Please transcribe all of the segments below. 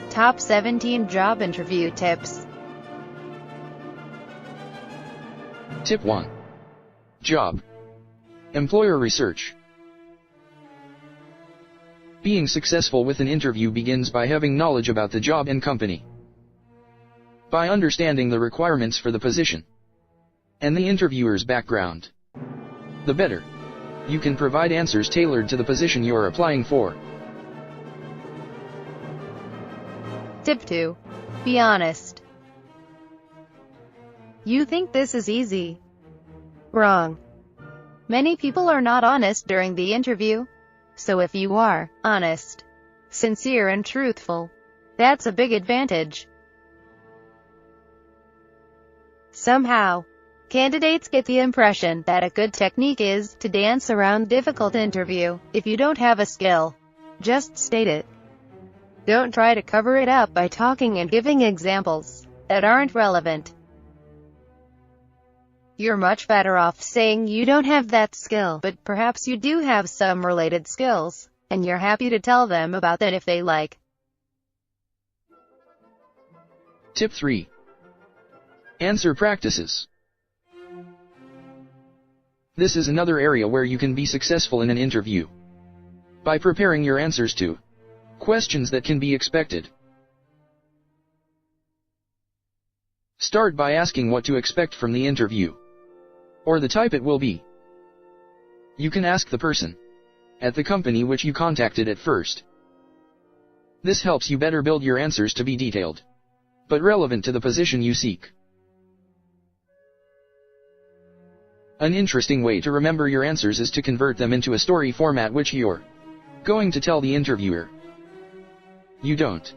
Top 17 job interview tips. Tip 1. Job. Employer research. Being successful with an interview begins by having knowledge about the job and company. By understanding the requirements for the position and the interviewer's background, the better you can provide answers tailored to the position you're applying for. Tip 2. Be honest. You think this is easy? Wrong. Many people are not honest during the interview. So if you are honest, sincere and truthful, that's a big advantage. Somehow, candidates get the impression that a good technique is to dance around difficult interview. If you don't have a skill, just state it. Don't try to cover it up by talking and giving examples that aren't relevant. You're much better off saying you don't have that skill, but perhaps you do have some related skills, and you're happy to tell them about that if they like. Tip 3. Answer practices. This is another area where you can be successful in an interview by preparing your answers to questions that can be expected. Start by asking what to expect from the interview, or the type it will be. You can ask the person at the company which you contacted at first. This helps you better build your answers to be detailed, but relevant to the position you seek. An interesting way to remember your answers is to convert them into a story format which you're going to tell the interviewer. You don't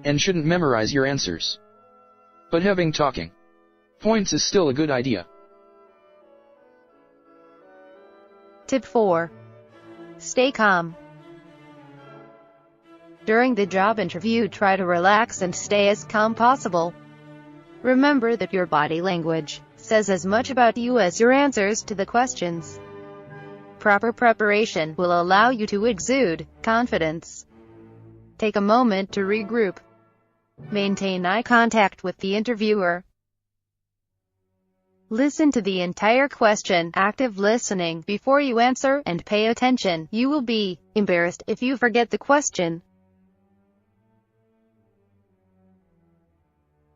and shouldn't memorize your answers, but having talking points is still a good idea. Tip 4. Stay calm. During the job interview, try to relax and stay as calm possible. Remember that your body language says as much about you as your answers to the questions. Proper preparation will allow you to exude confidence. Take a moment to regroup. Maintain eye contact with the interviewer. Listen to the entire question, active listening, before you answer, and pay attention. You will be embarrassed if you forget the question.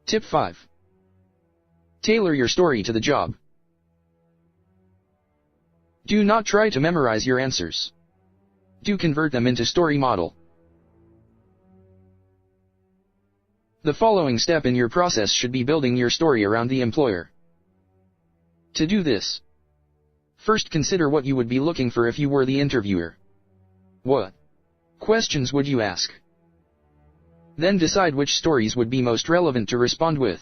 Tip 5. Tailor your story to the job. Do not try to memorize your answers. Do convert them into story model. The following step in your process should be building your story around the employer. To do this, first consider what you would be looking for if you were the interviewer. What questions would you ask? Then decide which stories would be most relevant to respond with.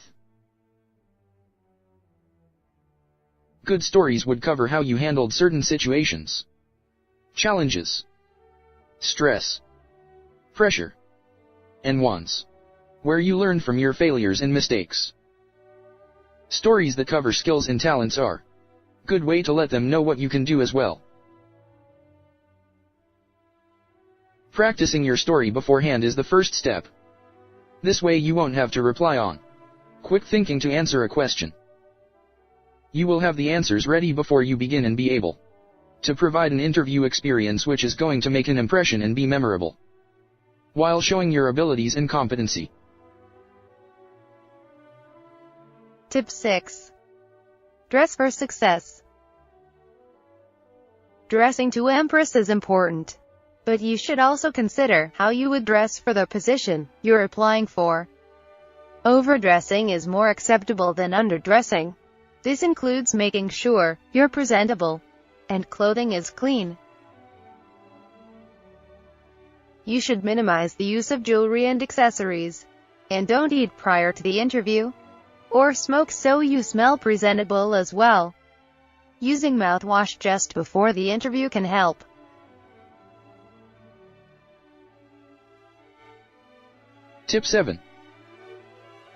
Good stories would cover how you handled certain situations, challenges, stress, pressure, and ones where you learned from your failures and mistakes. Stories that cover skills and talents are a good way to let them know what you can do as well. Practicing your story beforehand is the first step. This way you won't have to rely on quick thinking to answer a question. You will have the answers ready before you begin and be able to provide an interview experience which is going to make an impression and be memorable, while showing your abilities and competency. Tip 6. Dress for success. Dressing to impress is important, but you should also consider how you would dress for the position you're applying for. Overdressing is more acceptable than underdressing. This includes making sure you're presentable and clothing is clean. You should minimize the use of jewelry and accessories, and don't eat prior to the interview or smoke so you smell presentable as well. Using mouthwash just before the interview can help. Tip 7.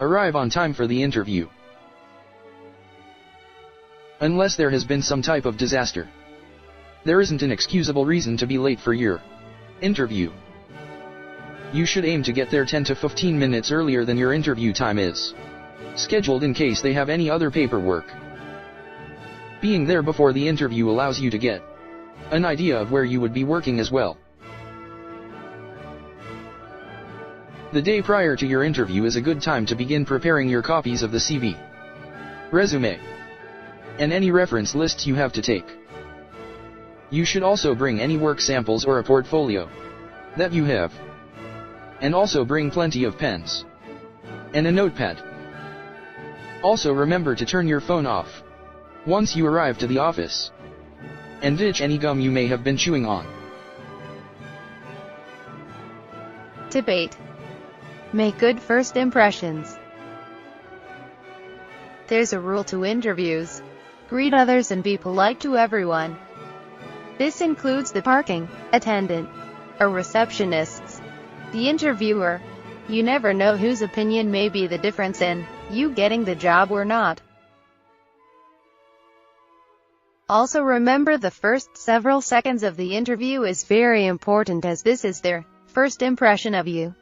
Arrive on time for the interview. Unless there has been some type of disaster, There isn't an excusable reason to be late for your interview. You should aim to get there 10 to 15 minutes earlier than your interview time is scheduled in case they have any other paperwork. Being there before the interview allows you to get an idea of where you would be working as well. The day prior to your interview is a good time to begin preparing your copies of the CV, resume, and any reference lists you have to take. You should also bring any work samples or a portfolio that you have. And also bring plenty of pens and a notepad. Also remember to turn your phone off once you arrive to the office, and ditch any gum you may have been chewing on. Tip 8. Make good first impressions. There's a rule to interviews. Greet others and be polite to everyone. This includes the parking attendant or receptionists, the interviewer. You never know whose opinion may be the difference in you getting the job or not. Also remember, the first several seconds of the interview is very important, as this is their first impression of you.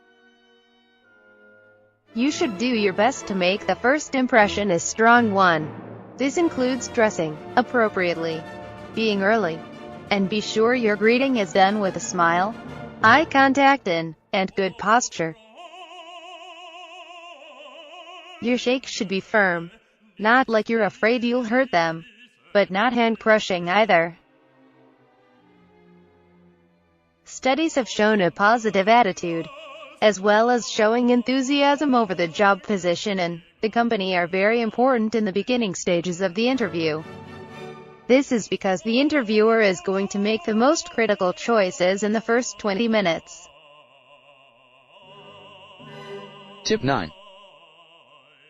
You should do your best to make the first impression a strong one. This includes dressing appropriately, being early, and be sure your greeting is done with a smile, eye contact, and good posture. Your shake should be firm, not like you're afraid you'll hurt them, but not hand-crushing either. Studies have shown a positive attitude, as well as showing enthusiasm over the job position and the company, are very important in the beginning stages of the interview. This is because the interviewer is going to make the most critical choices in the first 20 minutes. Tip 9.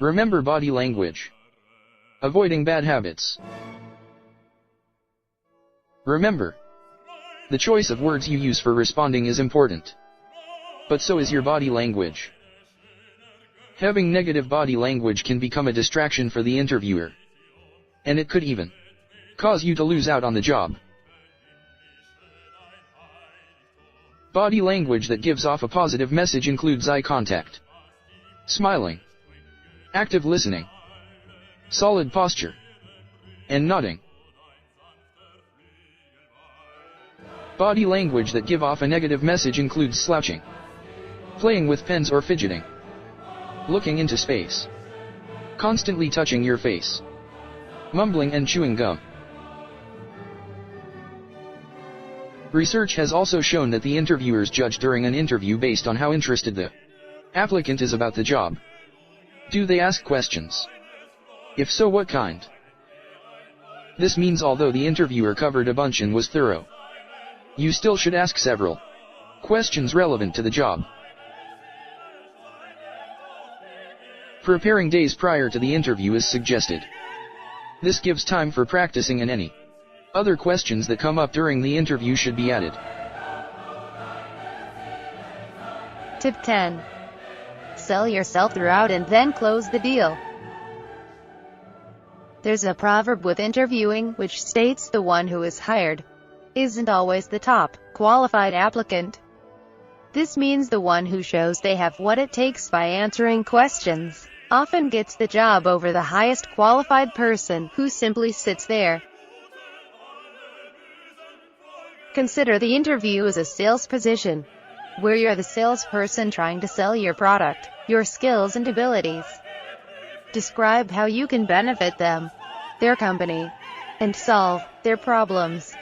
Remember body language. Avoiding bad habits. Remember, the choice of words you use for responding is important. But so is your body language. Having negative body language can become a distraction for the interviewer, and it could even cause you to lose out on the job. Body language that gives off a positive message includes eye contact, smiling, active listening, solid posture, and nodding. Body language that give off a negative message includes slouching, playing with pens or fidgeting, looking into space, constantly touching your face, mumbling and chewing gum. Research has also shown that the interviewers judge during an interview based on how interested the applicant is about the job. Do they ask questions? If so, what kind? This means although the interviewer covered a bunch and was thorough, you still should ask several questions relevant to the job. Preparing days prior to the interview is suggested. This gives time for practicing, and any other questions that come up during the interview should be added. Tip 10. Sell yourself throughout and then close the deal. There's a proverb with interviewing which states the one who is hired isn't always the top qualified applicant. This means the one who shows they have what it takes by answering questions often gets the job over the highest qualified person who simply sits there. Consider the interview as a sales position, where you're the salesperson trying to sell your product, your skills and abilities. Describe how you can benefit them, their company, and solve their problems.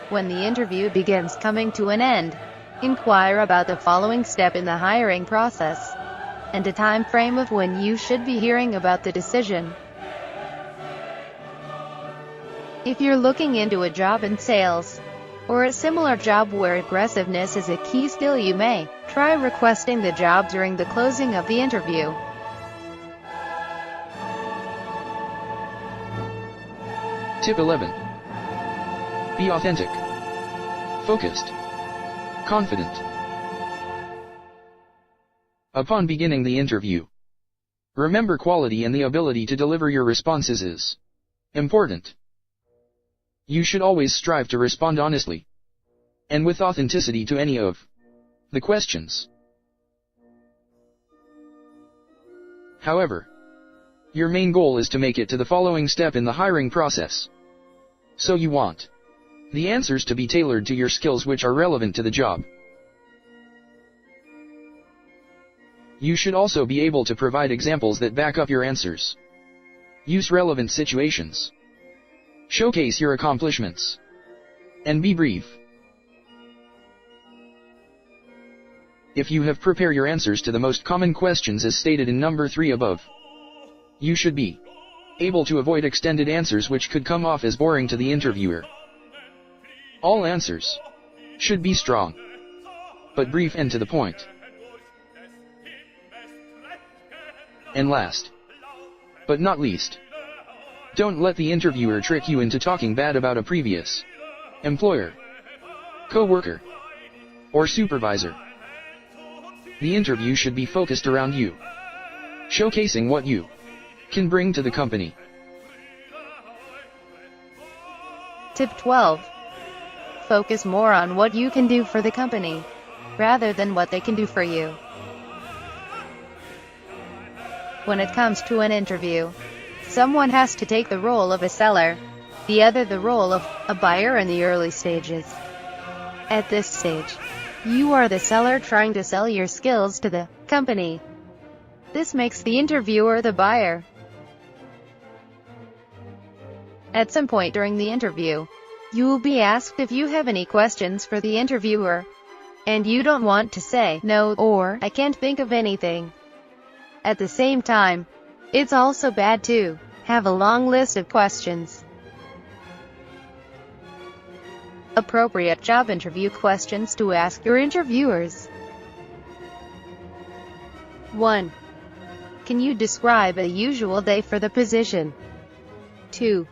When the interview begins coming to an end, inquire about the following step in the hiring process, and a time frame of when you should be hearing about the decision. If you're looking into a job in sales, or a similar job where aggressiveness is a key skill, you may try requesting the job during the closing of the interview. Tip 11. Be authentic, focused, confident. Upon beginning the interview, remember quality and the ability to deliver your responses is important. You should always strive to respond honestly and with authenticity to any of the questions. However, your main goal is to make it to the following step in the hiring process. So you want the answers to be tailored to your skills which are relevant to the job. You should also be able to provide examples that back up your answers. Use relevant situations. Showcase your accomplishments. And be brief. If you have prepared your answers to the most common questions as stated in number 3 above, you should be able to avoid extended answers which could come off as boring to the interviewer. All answers should be strong, but brief and to the point. And last, but not least, don't let the interviewer trick you into talking bad about a previous employer, co-worker, or supervisor. The interview should be focused around you, showcasing what you can bring to the company. Tip 12. Focus more on what you can do for the company, rather than what they can do for you. When it comes to an interview, someone has to take the role of a seller, the other the role of a buyer in the early stages. At this stage, you are the seller trying to sell your skills to the company. This makes the interviewer the buyer. At some point during the interview, you will be asked if you have any questions for the interviewer, and you don't want to say no or I can't think of anything. At the same time, it's also bad to have a long list of questions. Appropriate job interview questions to ask your interviewers. 1. Can you describe a usual day for the position? 2.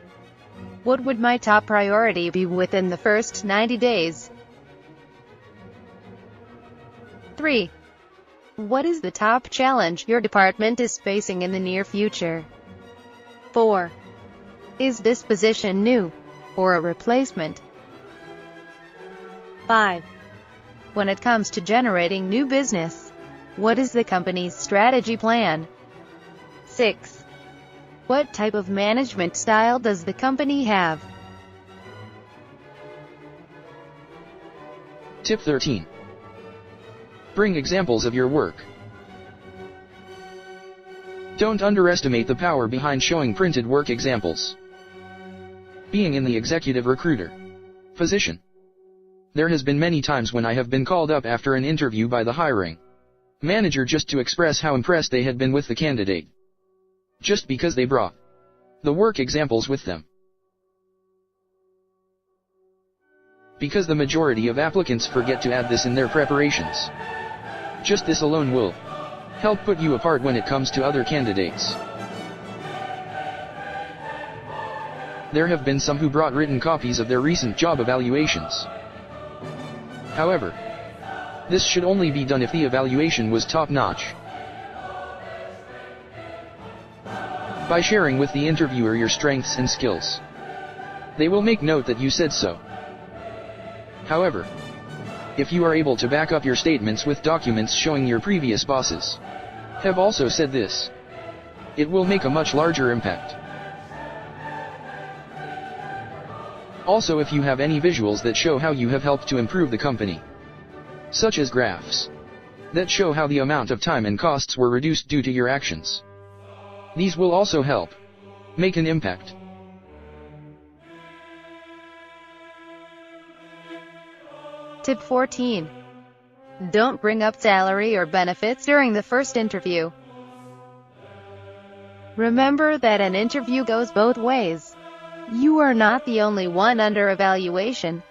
What would my top priority be within the first 90 days? 3. What is the top challenge your department is facing in the near future? 4. Is this position new or a replacement? 5. When it comes to generating new business, what is the company's strategy plan? 6. What type of management style does the company have? Tip 13. Bring examples of your work. Don't underestimate the power behind showing printed work examples. Being in the executive recruiter position, there has been many times when I have been called up after an interview by the hiring manager just to express how impressed they had been with the candidate, just because they brought the work examples with them. Because the majority of applicants forget to add this in their preparations. Just this alone will help put you apart when it comes to other candidates. There have been some who brought written copies of their recent job evaluations. However, this should only be done if the evaluation was top-notch. By sharing with the interviewer your strengths and skills, they will make note that you said so. However, if you are able to back up your statements with documents showing your previous bosses have also said this, it will make a much larger impact. Also, if you have any visuals that show how you have helped to improve the company, such as graphs that show how the amount of time and costs were reduced due to your actions, these will also help make an impact. Tip 14. Don't bring up salary or benefits during the first interview. Remember that an interview goes both ways. You are not the only one under evaluation.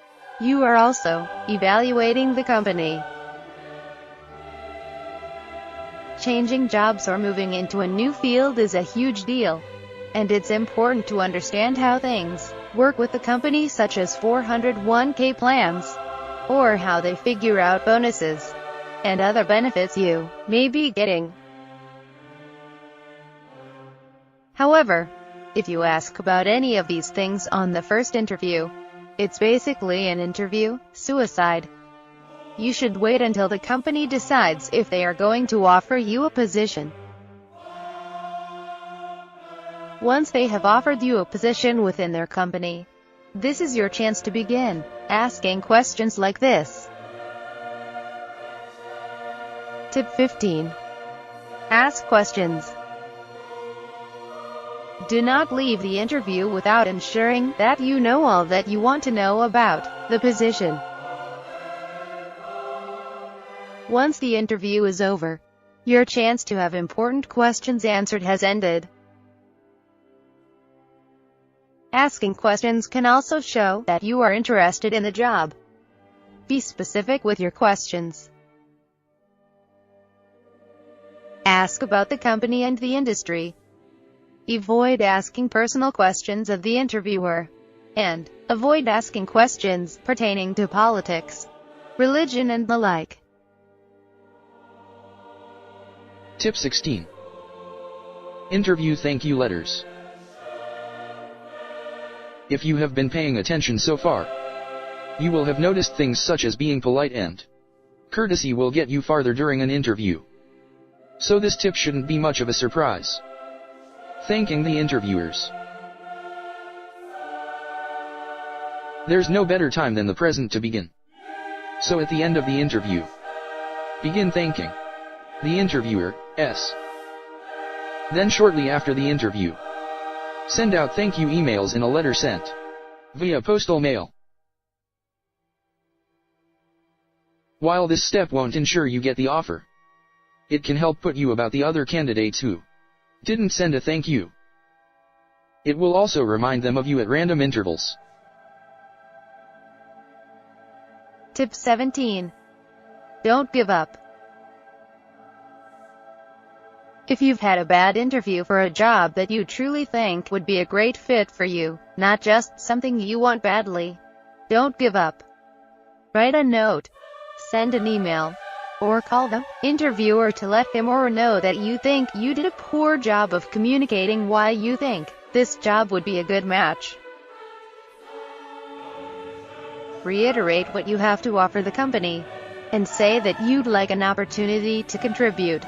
You are also evaluating the company. Changing jobs or moving into a new field is a huge deal, and it's important to understand how things work with the company, such as 401k plans, or how they figure out bonuses and other benefits you may be getting. However, If you ask about any of these things on the first interview, it's basically an interview suicide. You should wait until the company decides if they are going to offer you a position. Once they have offered you a position within their company, this is your chance to begin asking questions like this. Tip 15. Ask questions. Do not leave the interview without ensuring that you know all that you want to know about the position. Once the interview is over, your chance to have important questions answered has ended. Asking questions can also show that you are interested in the job. Be specific with your questions. Ask about the company and the industry. Avoid asking personal questions of the interviewer. And avoid asking questions pertaining to politics, religion and the like. Tip 16. Interview thank you letters. If you have been paying attention so far, you will have noticed things such as being polite and courtesy will get you farther during an interview. So this tip shouldn't be much of a surprise. Thanking the interviewers. There's no better time than the present to begin. So at the end of the interview, begin thanking the interviewer. Then shortly after the interview, send out thank you emails in a letter sent via postal mail. While this step won't ensure you get the offer, it can help put you about the other candidates who didn't send a thank you. It will also remind them of you at random intervals. Tip 17. Don't give up. If you've had a bad interview for a job that you truly think would be a great fit for you, not just something you want badly, don't give up. Write a note, send an email, or call the interviewer to let him or her know that you think you did a poor job of communicating why you think this job would be a good match. Reiterate what you have to offer the company, and say that you'd like an opportunity to contribute.